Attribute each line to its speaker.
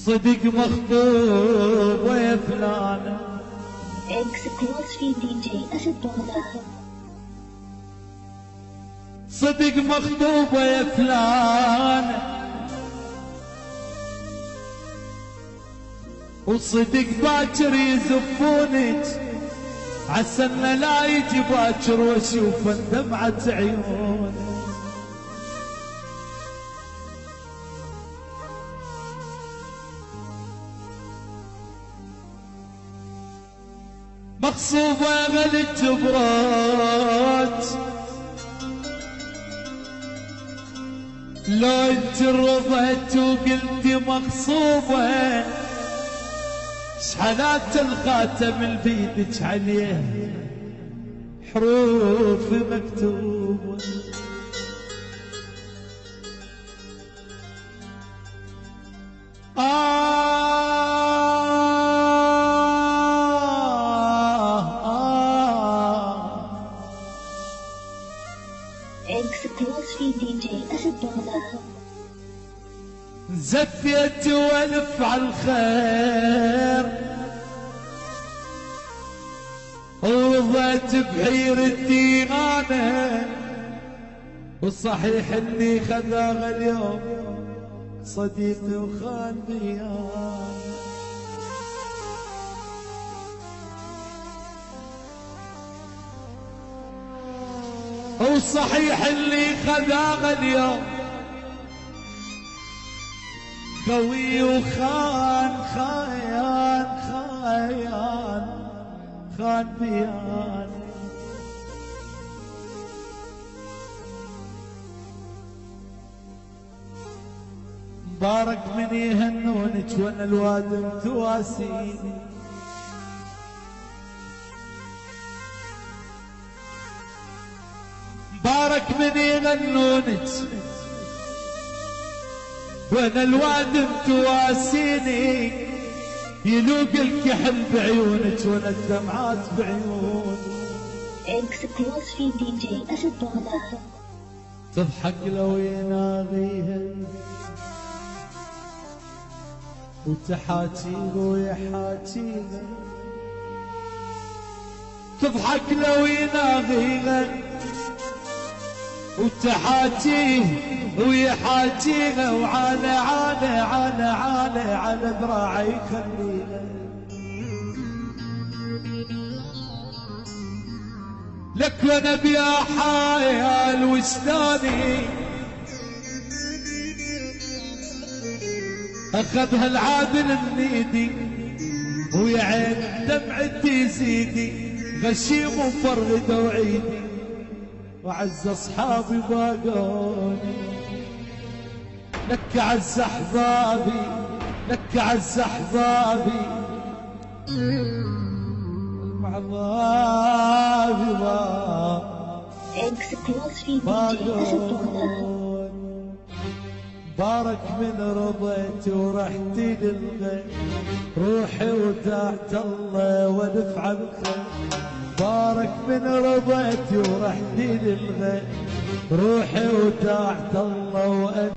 Speaker 1: صدق مخطوبة يا فلانة.
Speaker 2: Exclusive DJ أسد بغداد.
Speaker 1: صدق مخطوبة يا فلانة، وصدق باكر يزفونك، عسى لا يجي باكر واشوف دمعة عيونه. مغصوبة غلي الجبرات، لو انت رضيت وقلتي مغصوبة، شحنات الخاتم اللي بيدك عليه حروف مكتوبة.
Speaker 2: Exclusive DJ أسد بغداد.
Speaker 1: زفيت والف على الخير، وضيت بحيرتي انا، والصحيح اللي خذاها اليوم صديقي وخان بيانا. وصحيح اللي خذاها اليوم قوي وخان خان بيان. مبارك من يهنونك وانا الوادم تواسيني، مبارك من يغنونك وانا الوادم تواسيني، يلوق الكحل بعيونك وانا الدمعات بعيوني.
Speaker 2: Exclusive DJ أسد بغداد.
Speaker 1: تضحك لو يناغيها وتحاكيها ويحاكيها، تضحك لو يناغيها وتحاكيه ويحاكيها، وعلى ذراعي يخليها. لك وانا بيا حايل وشلوني اخذها العادل من ايدي، ويا عين دمعتي زيدي، غشيم ومفرده وعيدي، وعز اصحابي باقوني. لك عز احبابي، لك عز احبابي، المعضابي باقوني. بارك من رضيت ورحتي للغير، روحي ودعت الله ودفع الخير. بارك من رضيت ورحتي للغير، روحي ودعت الله